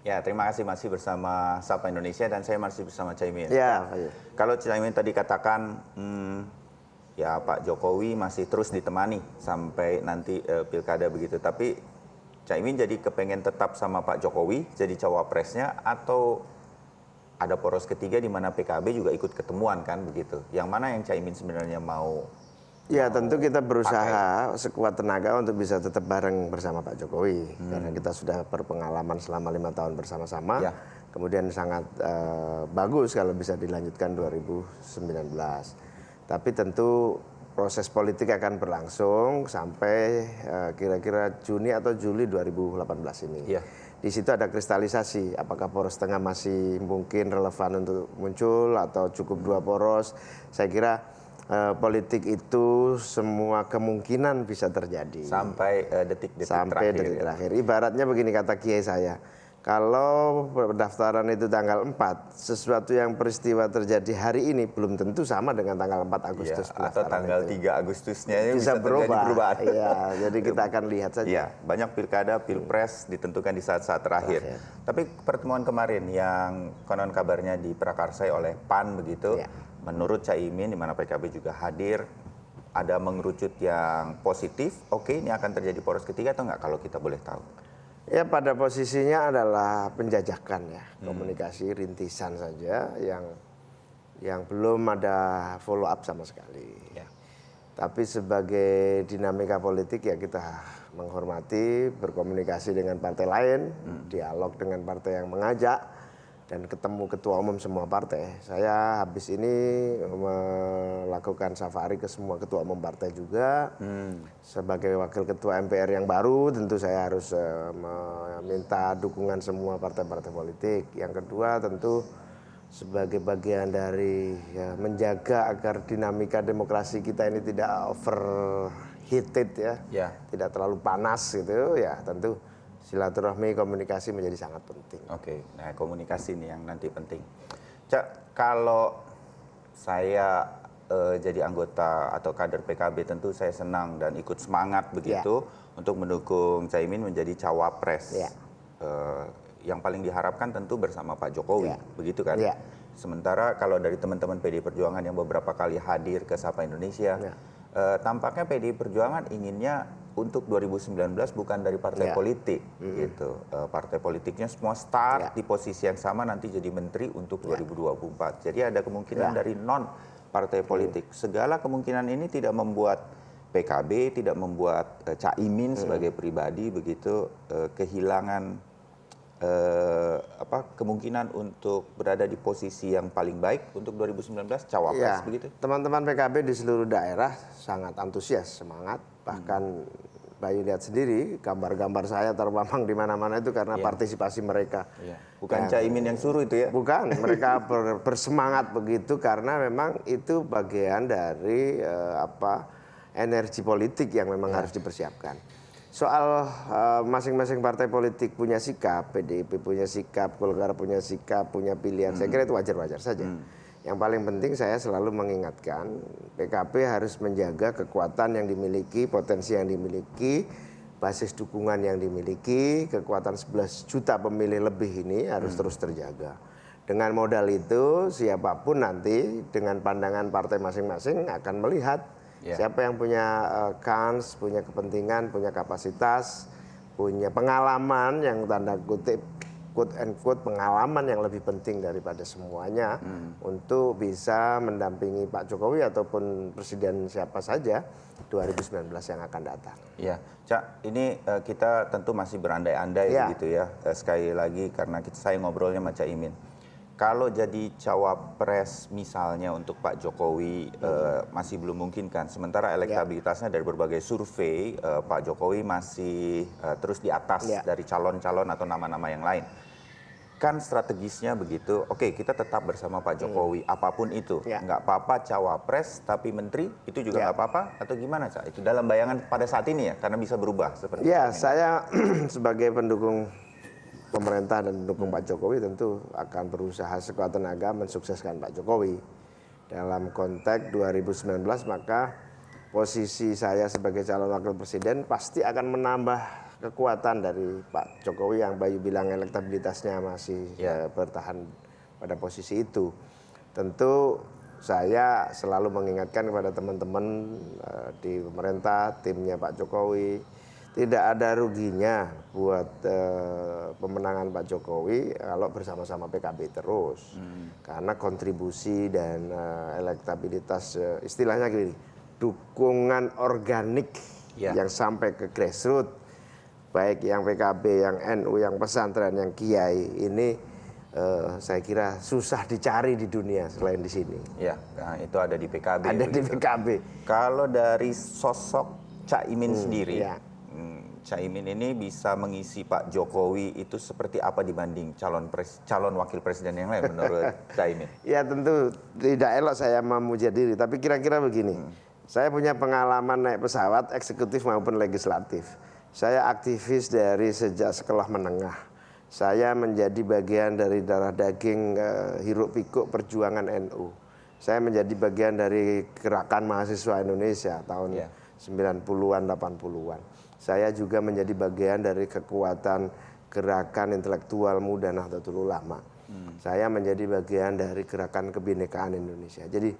Ya, terima kasih masih bersama Sapa Indonesia dan saya masih bersama Caimin. Ya, Kalau Caimin tadi katakan, ya Pak Jokowi masih terus ditemani sampai nanti pilkada begitu. Tapi Caimin jadi kepengen tetap sama Pak Jokowi jadi cawapresnya atau ada poros ketiga di mana PKB juga ikut ketemuan kan begitu. Yang mana yang Caimin sebenarnya mau? ya tentu kita berusaha sekuat tenaga untuk bisa tetap bareng bersama Pak Jokowi. Karena kita sudah berpengalaman selama 5 tahun bersama-sama. Ya. Kemudian sangat bagus kalau bisa dilanjutkan 2019. Tapi tentu proses politik akan berlangsung sampai kira-kira Juni atau Juli 2018 ini. Ya. Di situ ada kristalisasi, apakah poros tengah masih mungkin relevan untuk muncul atau cukup 2 poros. Saya kira politik itu semua kemungkinan bisa terjadi. Sampai detik-detik Sampai terakhir. detik terakhir. Ibaratnya begini kata kiai saya, kalau pendaftaran itu tanggal 4, sesuatu yang peristiwa terjadi hari ini belum tentu sama dengan tanggal 4 Agustus. Ya, atau tanggal itu. 3 Agustusnya Bisa terjadi perubahan. Iya, jadi kita akan lihat saja. Iya, banyak pilkada, pilpres ditentukan di saat-saat terakhir. Tapi pertemuan kemarin yang konon kabarnya diprakarsai oleh PAN begitu, Ya. menurut Caimin di mana PKB juga hadir, ada mengerucut yang positif. Oke, ini akan terjadi poros ketiga atau enggak kalau kita boleh tahu? Ya pada posisinya adalah penjajakan ya, komunikasi rintisan saja yang belum ada follow up sama sekali. Ya. Tapi sebagai dinamika politik ya kita menghormati, berkomunikasi dengan partai lain, dialog dengan partai yang mengajak, dan ketemu ketua umum semua partai. Saya habis ini melakukan safari ke semua ketua umum partai juga. Sebagai wakil ketua MPR yang baru tentu saya harus meminta dukungan semua partai-partai politik. Yang kedua tentu sebagai bagian dari menjaga agar dinamika demokrasi kita ini tidak overheated ya. Tidak terlalu panas gitu ya, tentu silaturahmi, komunikasi menjadi sangat penting. Oke, nah komunikasi nih yang nanti penting. Cak, kalau saya jadi anggota atau kader PKB tentu saya senang dan ikut semangat begitu untuk mendukung Caimin menjadi cawapres. Yang paling diharapkan tentu bersama Pak Jokowi, begitu kan? Sementara kalau dari teman-teman PDI Perjuangan yang beberapa kali hadir ke Sapa Indonesia, tampaknya PDI Perjuangan inginnya untuk 2019 bukan dari partai politik gitu. Partai politiknya semua start di posisi yang sama nanti jadi menteri untuk 2024. Jadi ada kemungkinan dari non partai politik. Segala kemungkinan ini tidak membuat PKB, tidak membuat Caimin sebagai pribadi begitu kehilangan kemungkinan untuk berada di posisi yang paling baik untuk 2019 cawapres begitu. Teman-teman PKB di seluruh daerah sangat antusias, semangat. Bahkan Bayu lihat sendiri gambar-gambar saya terpampang di mana-mana itu karena partisipasi mereka. Bukan Caimin yang suruh itu ya? Bukan, mereka bersemangat begitu karena memang itu bagian dari energi politik yang memang harus dipersiapkan. Soal masing-masing partai politik punya sikap, PDIP punya sikap, Golkar punya sikap, punya pilihan, saya kira itu wajar-wajar saja. Yang paling penting saya selalu mengingatkan PKB harus menjaga kekuatan yang dimiliki, potensi yang dimiliki, basis dukungan yang dimiliki, kekuatan 11 juta pemilih lebih ini harus terus terjaga. Dengan modal itu siapapun nanti dengan pandangan partai masing-masing akan melihat siapa yang punya kans, punya kepentingan, punya kapasitas, punya pengalaman yang tanda kutip, quote and quote, pengalaman yang lebih penting daripada semuanya untuk bisa mendampingi Pak Jokowi ataupun presiden siapa saja 2019 yang akan datang. Ya, Cak, ini kita tentu masih berandai-andai begitu ya. Sekali lagi karena saya ngobrolnya sama Cak Imin. Kalau jadi cawapres misalnya untuk Pak Jokowi masih belum mungkin kan. Sementara elektabilitasnya dari berbagai survei Pak Jokowi masih terus di atas dari calon-calon atau nama-nama yang lain. Kan strategisnya begitu, oke kita tetap bersama Pak Jokowi, apapun itu. Nggak apa-apa cawapres, tapi menteri itu juga nggak apa-apa, atau gimana Cak? Itu dalam bayangan pada saat ini ya, karena bisa berubah seperti ya, saya sebagai pendukung pemerintah dan pendukung Pak Jokowi tentu akan berusaha sekuat tenaga mensukseskan Pak Jokowi. Dalam konteks 2019 maka posisi saya sebagai calon wakil presiden pasti akan menambah kekuatan dari Pak Jokowi yang Bayu bilang elektabilitasnya masih bertahan pada posisi itu. Tentu saya selalu mengingatkan kepada teman-teman di pemerintah, timnya Pak Jokowi, tidak ada ruginya buat pemenangan Pak Jokowi kalau bersama-sama PKB terus. Karena kontribusi dan elektabilitas, istilahnya gini, dukungan organik yang sampai ke grassroots, baik yang PKB, yang NU, yang pesantren, yang kiai, ini saya kira susah dicari di dunia selain di sini. Ya, nah itu ada di PKB. Ada begitu. Di PKB. Kalau dari sosok Caimin sendiri, ya. Caimin ini bisa mengisi Pak Jokowi itu seperti apa dibanding calon wakil presiden yang lain menurut Caimin? Ya tentu tidak elok saya memuja diri, tapi kira-kira begini. Saya punya pengalaman naik pesawat eksekutif maupun legislatif. Saya aktivis dari sejak sekolah menengah. Saya menjadi bagian dari darah daging hiruk pikuk perjuangan NU. Saya menjadi bagian dari gerakan mahasiswa Indonesia tahun 90-an, 80-an. Saya juga menjadi bagian dari kekuatan gerakan intelektual muda Nahdlatul Ulama. Saya menjadi bagian dari gerakan kebinekaan Indonesia. Jadi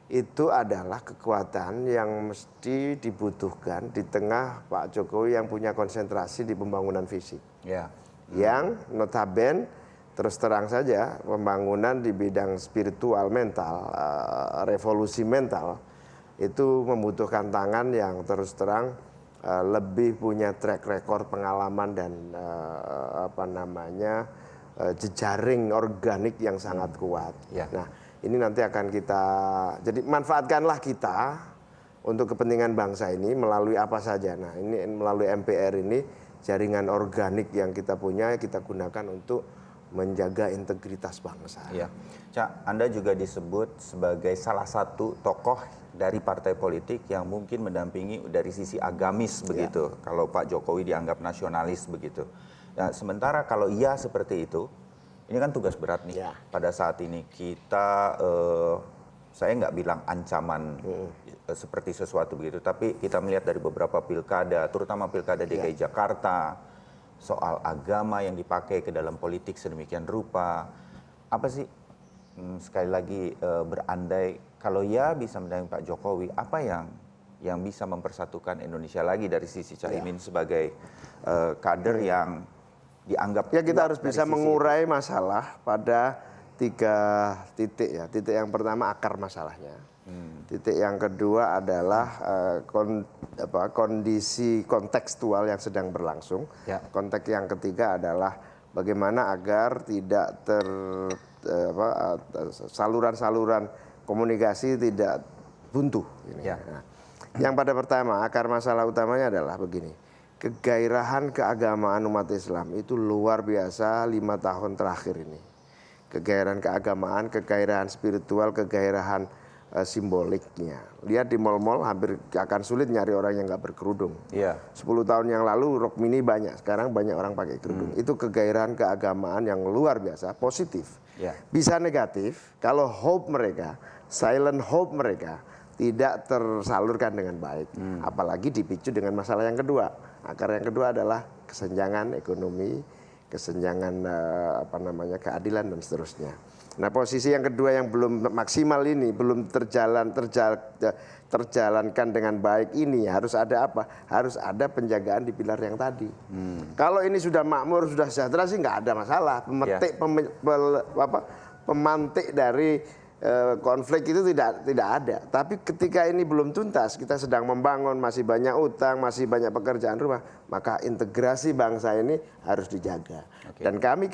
itu adalah kekuatan yang mesti dibutuhkan di tengah Pak Jokowi yang punya konsentrasi di pembangunan fisik. Yang notabene terus terang saja pembangunan di bidang spiritual mental, revolusi mental itu membutuhkan tangan yang terus terang lebih punya track record pengalaman dan jejaring organik yang sangat kuat. Nah, ini nanti akan kita, jadi manfaatkanlah kita untuk kepentingan bangsa ini melalui apa saja. Nah, ini melalui MPR ini jaringan organik yang kita punya kita gunakan untuk menjaga integritas bangsa. Cak, Anda juga disebut sebagai salah satu tokoh dari partai politik yang mungkin mendampingi dari sisi agamis begitu. Kalau Pak Jokowi dianggap nasionalis begitu. Nah, sementara kalau iya seperti itu, ini kan tugas berat nih. Pada saat ini kita, saya nggak bilang ancaman seperti sesuatu begitu, tapi kita melihat dari beberapa pilkada, terutama pilkada DKI Jakarta, soal agama yang dipakai ke dalam politik sedemikian rupa. Apa sih, sekali lagi berandai, kalau ya bisa mendampingi Pak Jokowi, apa yang bisa mempersatukan Indonesia lagi dari sisi Caimin sebagai kader yang dianggap kita harus bisa mengurai masalah pada 3 titik ya. Titik yang pertama akar masalahnya. Titik yang kedua adalah kondisi kontekstual yang sedang berlangsung. Konteks yang ketiga adalah bagaimana agar tidak saluran-saluran komunikasi tidak buntu. Nah, yang pada pertama akar masalah utamanya adalah begini. Kegairahan keagamaan umat Islam itu luar biasa 5 tahun terakhir ini. Kegairahan keagamaan, kegairahan spiritual, kegairahan simboliknya. Lihat di mal-mal hampir akan sulit nyari orang yang nggak berkerudung. 10 tahun yang lalu rok mini banyak, sekarang banyak orang pakai kerudung. Itu kegairahan keagamaan yang luar biasa, positif. Bisa negatif kalau hope mereka, silent hope mereka tidak tersalurkan dengan baik. Apalagi dipicu dengan masalah yang kedua. Akar yang kedua adalah kesenjangan ekonomi, kesenjangan keadilan dan seterusnya. Nah, posisi yang kedua yang belum maksimal ini, belum terjalankan dengan baik ini, harus ada apa? Harus ada penjagaan di pilar yang tadi. Kalau ini sudah makmur, sudah sejahtera sih nggak ada masalah. Pemantik dari konflik itu tidak ada. Tapi ketika ini belum tuntas, kita sedang membangun, masih banyak utang, masih banyak pekerjaan rumah, maka integrasi bangsa ini harus dijaga. Dan kami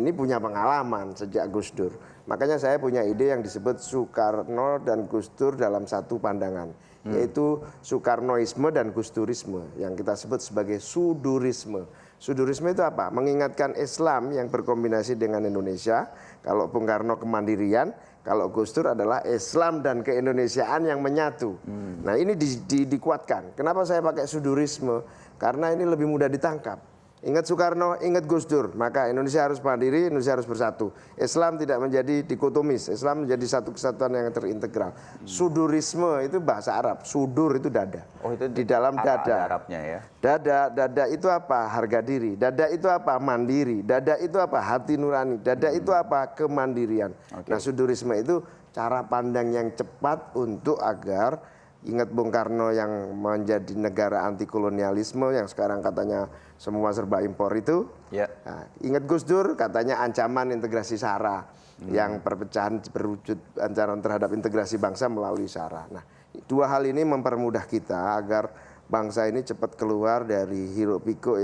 ini punya pengalaman sejak Gus Dur. Makanya saya punya ide yang disebut Soekarno dan Gus Dur dalam satu pandangan, yaitu Soekarnoisme dan Gusturisme yang kita sebut sebagai Sudurisme. Sudurisme itu apa? Mengingatkan Islam yang berkombinasi dengan Indonesia. Kalau Bung Karno kemandirian, kalau Gus Dur adalah Islam dan keindonesiaan yang menyatu. Nah, ini dikuatkan. Kenapa saya pakai sudurisme? Karena ini lebih mudah ditangkap. Ingat Soekarno, ingat Gus Dur. Maka Indonesia harus mandiri, Indonesia harus bersatu. Islam tidak menjadi dikotomis, Islam menjadi satu kesatuan yang terintegral. Sudurisme itu bahasa Arab, sudur itu dada. Oh, itu di dalam dada. ada Arabnya ya. Dada itu apa? Harga diri. Dada itu apa? Mandiri. Dada itu apa? Hati nurani. Dada itu apa? Kemandirian. Oke. Nah, sudurisme itu cara pandang yang cepat untuk agar ingat Bung Karno yang menjadi negara anti kolonialisme yang sekarang katanya semua serba impor itu. Ya. Nah, ingat Gus Dur katanya ancaman integrasi SARA yang perpecahan berwujud ancaman terhadap integrasi bangsa melalui SARA. Nah, dua hal ini mempermudah kita agar bangsa ini cepat keluar dari hiruk pikuk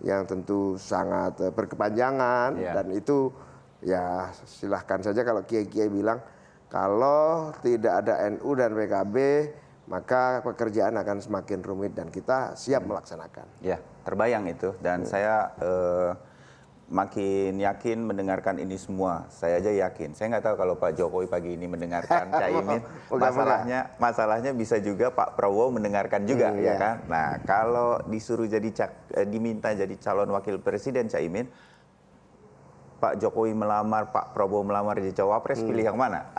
yang tentu sangat berkepanjangan dan itu ya silahkan saja kalau kiai-kiai bilang kalau tidak ada NU dan PKB maka pekerjaan akan semakin rumit dan kita siap melaksanakan. Ya, terbayang itu dan saya makin yakin mendengarkan ini semua. Saya aja yakin. Saya nggak tahu kalau Pak Jokowi pagi ini mendengarkan Caimin. Masalahnya bisa juga Pak Prabowo mendengarkan juga, ya kan? Nah, kalau disuruh diminta jadi calon wakil presiden Caimin, Pak Jokowi melamar, Pak Prabowo melamar jadi cawapres, pilih yang mana?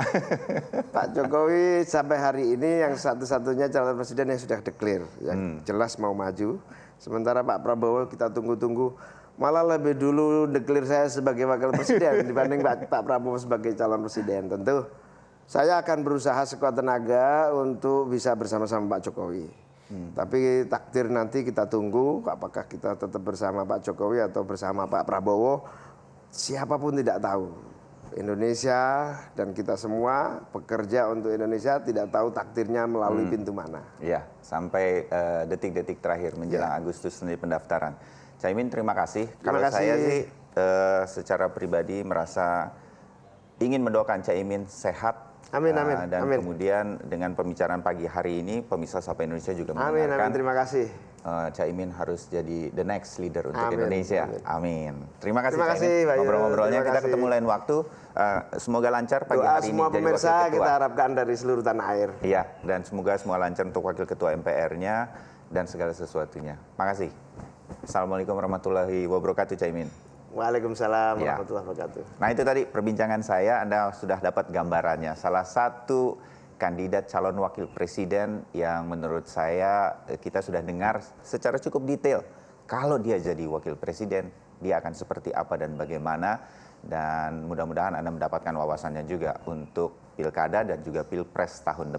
Pak Jokowi sampai hari ini yang satu-satunya calon presiden yang sudah declare, yang jelas mau maju. Sementara Pak Prabowo kita tunggu-tunggu, malah lebih dulu declare saya sebagai wakil presiden dibanding Pak Prabowo sebagai calon presiden. Tentu saya akan berusaha sekuat tenaga untuk bisa bersama-sama Pak Jokowi. Tapi takdir nanti kita tunggu, apakah kita tetap bersama Pak Jokowi atau bersama Pak Prabowo. Siapapun tidak tahu. Indonesia dan kita semua bekerja untuk Indonesia, tidak tahu takdirnya melalui pintu mana. Iya, sampai detik-detik terakhir menjelang Agustus nanti pendaftaran. Caimin, terima kasih. Kalau saya sih secara pribadi merasa ingin mendoakan Caimin sehat. Amin. Dan kemudian dengan pembicaraan pagi hari ini, pemirsa Sapa Indonesia juga mendengarkan. Amin, terima kasih. Caimin harus jadi the next leader untuk Indonesia. Amin. Terima kasih Caimin. Ngobrol-ngobrolnya kita ketemu lain waktu. Semoga lancar pagi hari ini semua jadi pemirsa wakil ketua. kita harapkan dari seluruh tanah air. Iya, dan semoga semua lancar untuk wakil ketua MPR-nya dan segala sesuatunya. Makasih. Assalamualaikum warahmatullahi wabarakatuh, Caimin. Waalaikumsalam warahmatullahi wabarakatuh. Nah, itu tadi perbincangan saya, Anda sudah dapat gambarannya. Salah satu kandidat calon wakil presiden yang menurut saya kita sudah dengar secara cukup detail. Kalau dia jadi wakil presiden, dia akan seperti apa dan bagaimana. Dan mudah-mudahan Anda mendapatkan wawasannya juga untuk pilkada dan juga pilpres tahun depan.